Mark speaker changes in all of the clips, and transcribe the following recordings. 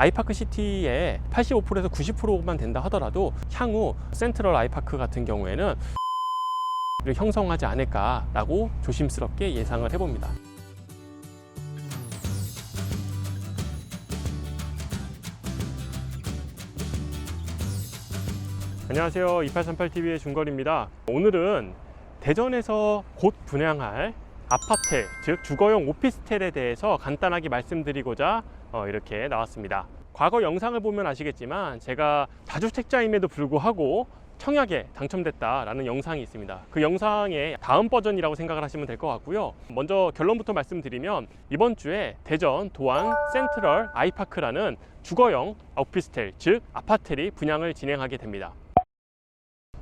Speaker 1: 아이파크 시티의 85%에서 90%만 된다 하더라도 향후 센트럴 아이파크 같은 경우에는 형성하지 않을까라고 조심스럽게 예상을 해봅니다. 안녕하세요. 2838TV의 준걸입니다. 오늘은 대전에서 곧 분양할 아파트, 즉 주거용 오피스텔에 대해서 간단하게 말씀드리고자 이렇게 나왔습니다. 과거 영상을 보면 아시겠지만 제가 다주택자임에도 불구하고 청약에 당첨됐다라는 영상이 있습니다. 그 영상의 다음 버전이라고 생각을 하시면 될 것 같고요. 먼저 결론부터 말씀드리면 이번 주에 대전 도안 센트럴 아이파크라는 주거용 오피스텔, 즉 아파트를 분양을 진행하게 됩니다.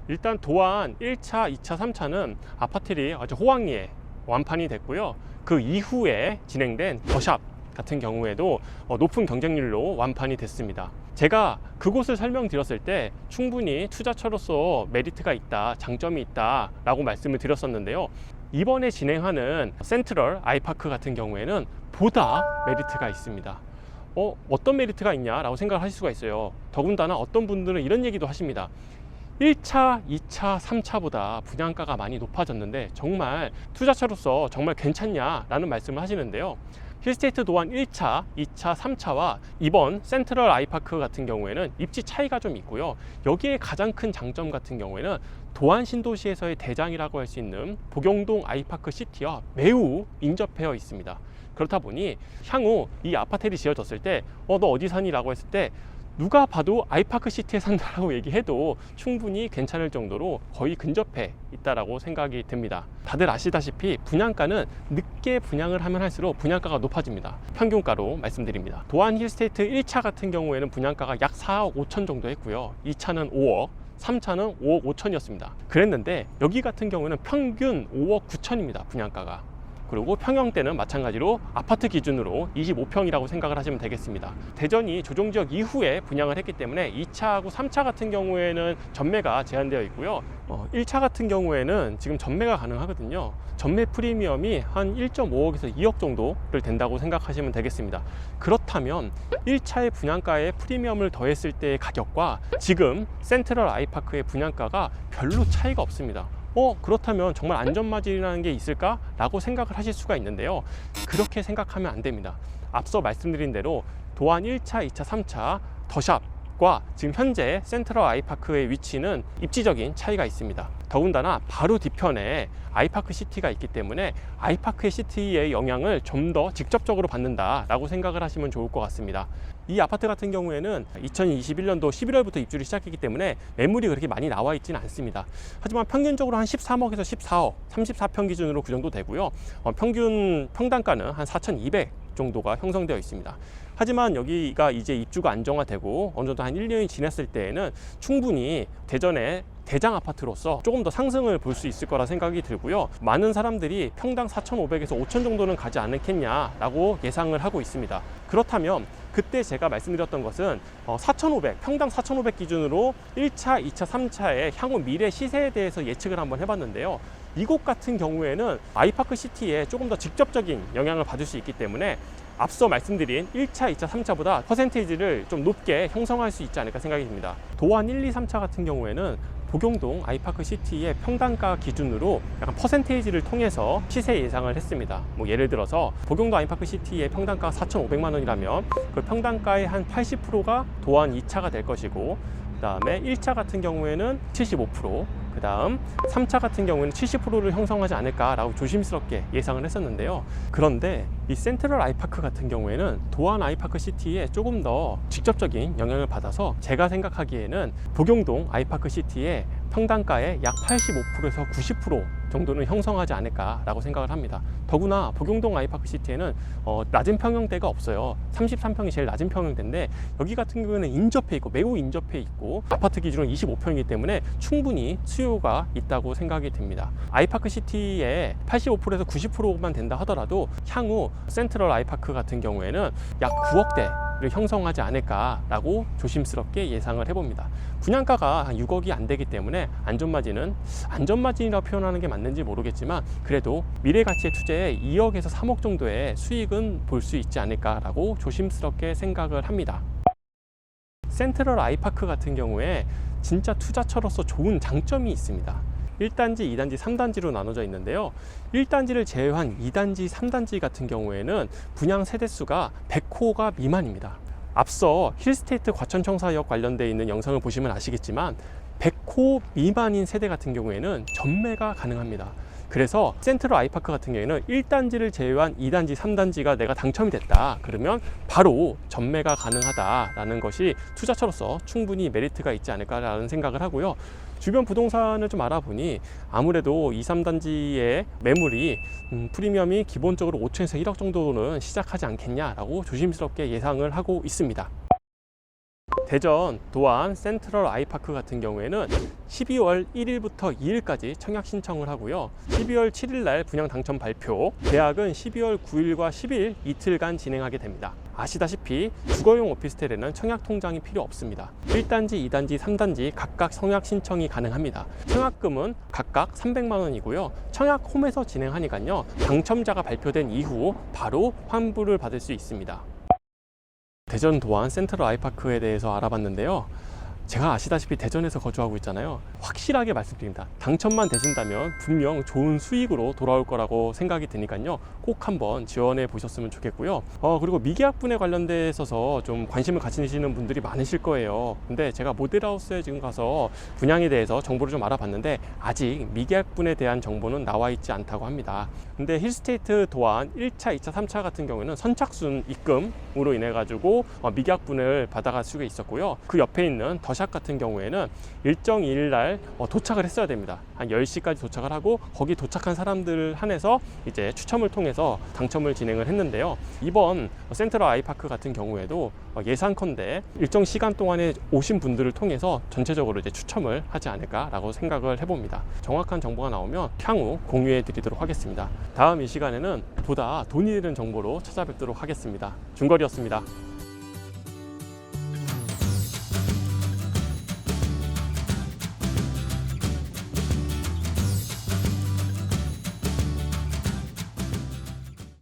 Speaker 1: 일단 도안 1차, 2차, 3차는 아파트들이 아주 호황리에 완판이 됐고요. 그 이후에 진행된 더샵 같은 경우에도 높은 경쟁률로 완판이 됐습니다. 제가 그곳을 설명드렸을 때 충분히 투자처로서 메리트가 있다, 장점이 있다 라고 말씀을 드렸었는데요. 이번에 진행하는 센트럴 아이파크 같은 경우에는 보다 메리트가 있습니다. 어떤 메리트가 있냐라고 생각을 하실 수가 있어요. 더군다나 어떤 분들은 이런 얘기도 하십니다. 1차, 2차, 3차보다 분양가가 많이 높아졌는데 정말 투자처로서 정말 괜찮냐라는 말씀을 하시는데요. 힐스테이트 도안 1차, 2차, 3차와 이번 센트럴 아이파크 같은 경우에는 입지 차이가 좀 있고요. 여기에 가장 큰 장점 같은 경우에는 도안 신도시에서의 대장이라고 할 수 있는 복용동 아이파크 시티와 매우 인접해 있습니다. 그렇다 보니 향후 이 아파트를 지어졌을 때 너 어디 사니? 라고 했을 때 누가 봐도 아이파크 시티에 산다라고 얘기해도 충분히 괜찮을 정도로 거의 근접해 있다라고 생각이 듭니다. 다들 아시다시피 분양가는 늦게 분양을 하면 할수록 분양가가 높아집니다. 평균가로 말씀드립니다. 도안 힐스테이트 1차 같은 경우에는 분양가가 약 4억 5천 정도 했고요. 2차는 5억, 3차는 5억 5천이었습니다. 그랬는데 여기 같은 경우는 평균 5억 9천입니다. 분양가가. 그리고 평형대는 마찬가지로 아파트 기준으로 25평이라고 생각을 하시면 되겠습니다. 대전이 조정지역 이후에 분양을 했기 때문에 2차하고 3차 같은 경우에는 전매가 제한되어 있고요. 1차 같은 경우에는 지금 전매가 가능하거든요. 전매 프리미엄이 한 1.5억에서 2억 정도를 된다고 생각하시면 되겠습니다. 그렇다면 1차의 분양가에 프리미엄을 더했을 때의 가격과 지금 센트럴 아이파크의 분양가가 별로 차이가 없습니다. 그렇다면 정말 안전마진이라는 게 있을까? 라고 생각을 하실 수가 있는데요. 그렇게 생각하면 안 됩니다. 앞서 말씀드린 대로 도안 1차, 2차, 3차 더샵과 지금 현재 센트럴 아이파크의 위치는 입지적인 차이가 있습니다. 더군다나 바로 뒤편에 아이파크 시티가 있기 때문에 아이파크 시티의 영향을 좀 더 직접적으로 받는다라고 생각을 하시면 좋을 것 같습니다. 이 아파트 같은 경우에는 2021년도 11월부터 입주를 시작했기 때문에 매물이 그렇게 많이 나와 있지는 않습니다. 하지만 평균적으로 한 13억에서 14억, 34평 기준으로 그 정도 되고요. 평균 평당가는 한 4,200 정도가 형성되어 있습니다. 하지만 여기가 이제 입주가 안정화되고 어느 정도 한 1년이 지났을 때에는 충분히 대전의 대장 아파트로서 조금 더 상승을 볼 수 있을 거라 생각이 들고요. 많은 사람들이 평당 4,500에서 5,000 정도는 가지 않겠냐라고 예상을 하고 있습니다. 그렇다면 그때 제가 말씀드렸던 것은 4,500, 평당 4,500 기준으로 1차, 2차, 3차의 향후 미래 시세에 대해서 예측을 한번 해봤는데요. 이곳 같은 경우에는 아이파크 시티에 조금 더 직접적인 영향을 받을 수 있기 때문에 앞서 말씀드린 1차, 2차, 3차보다 퍼센테이지를 좀 높게 형성할 수 있지 않을까 생각이 듭니다. 도안 1, 2, 3차 같은 경우에는 복용동 아이파크 시티의 평당가 기준으로 약간 퍼센테이지를 통해서 시세 예상을 했습니다. 예를 들어서 복용동 아이파크 시티의 평당가가 4,500만 원이라면 그 평당가의 한 80%가 도안 2차가 될 것이고, 그 다음에 1차 같은 경우에는 75%, 그 다음 3차 같은 경우에는 70%를 형성하지 않을까라고 조심스럽게 예상을 했었는데요. 그런데 이 센트럴 아이파크 같은 경우에는 도안 아이파크 시티에 조금 더 직접적인 영향을 받아서 제가 생각하기에는 복용동 아이파크 시티의 평당가의 약 85%에서 90% 정도는 형성하지 않을까라고 생각을 합니다. 더구나 복용동 아이파크 시티에는 낮은 평형대가 없어요. 33평이 제일 낮은 평형대인데 여기 같은 경우에는 인접해 있고 매우 인접해 있고 아파트 기준으로 25평이기 때문에 충분히 수요가 있다고 생각이 듭니다. 아이파크 시티의 85%에서 90%만 된다 하더라도 향후 센트럴 아이파크 같은 경우에는 약 9억대를 형성하지 않을까라고 조심스럽게 예상을 해봅니다. 분양가가 한 6억이 안 되기 때문에 안전마진이라고 표현하는 게 맞는지 모르겠지만 그래도 미래가치의 투자에 2억에서 3억 정도의 수익은 볼 수 있지 않을까라고 조심스럽게 생각을 합니다. 센트럴 아이파크 같은 경우에 진짜 투자처로서 좋은 장점이 있습니다. 1단지, 2단지, 3단지로 나눠져 있는데요. 1단지를 제외한 2단지, 3단지 같은 경우에는 분양 세대수가 100호가 미만입니다. 앞서 힐스테이트 과천청사역 관련되어 있는 영상을 보시면 아시겠지만 100호 미만인 세대 같은 경우에는 전매가 가능합니다. 그래서 센트럴 아이파크 같은 경우에는 1단지를 제외한 2단지, 3단지가 내가 당첨이 됐다. 그러면 바로 전매가 가능하다라는 것이 투자처로서 충분히 메리트가 있지 않을까라는 생각을 하고요. 주변 부동산을 좀 알아보니 아무래도 2, 3단지의 매물이 프리미엄이 기본적으로 5천에서 1억 정도는 시작하지 않겠냐라고 조심스럽게 예상을 하고 있습니다. 대전 도안 센트럴 아이파크 같은 경우에는 12월 1일부터 2일까지 청약 신청을 하고요. 12월 7일 날 분양 당첨 발표, 계약은 12월 9일과 10일 이틀간 진행하게 됩니다. 아시다시피 주거용 오피스텔에는 청약 통장이 필요 없습니다. 1단지, 2단지, 3단지 각각 청약 신청이 가능합니다. 청약금은 각각 300만 원이고요. 청약 홈에서 진행하니까요. 당첨자가 발표된 이후 바로 환불을 받을 수 있습니다. 대전 도안 센트럴 아이파크에 대해서 알아봤는데요. 제가 아시다시피 대전에서 거주하고 있잖아요. 확실하게 말씀드립니다. 당첨만 되신다면 분명 좋은 수익으로 돌아올 거라고 생각이 드니까요. 꼭 한번 지원해 보셨으면 좋겠고요. 그리고 미계약분에 관련돼 있어서 좀 관심을 가지시는 분들이 많으실 거예요. 근데 제가 모델하우스에 지금 가서 분양에 대해서 정보를 좀 알아봤는데 아직 미계약분에 대한 정보는 나와 있지 않다고 합니다. 근데 힐스테이트 도안 1차, 2차, 3차 같은 경우에는 선착순 입금으로 인해 가지고 미계약분을 받아갈 수가 있었고요. 그 옆에 있는 더샵 같은 경우에는 일정일 날 도착을 했어야 됩니다. 한 10시까지 도착을 하고 거기 도착한 사람들 한해서 이제 추첨을 통해서 당첨을 진행을 했는데요. 이번 센트럴 아이파크 같은 경우에도 예상컨대 일정 시간 동안에 오신 분들을 통해서 전체적으로 이제 추첨을 하지 않을까라고 생각을 해봅니다. 정확한 정보가 나오면 향후 공유해 드리도록 하겠습니다. 다음 이 시간에는 보다 돈이 되는 정보로 찾아뵙도록 하겠습니다. 준걸이었습니다.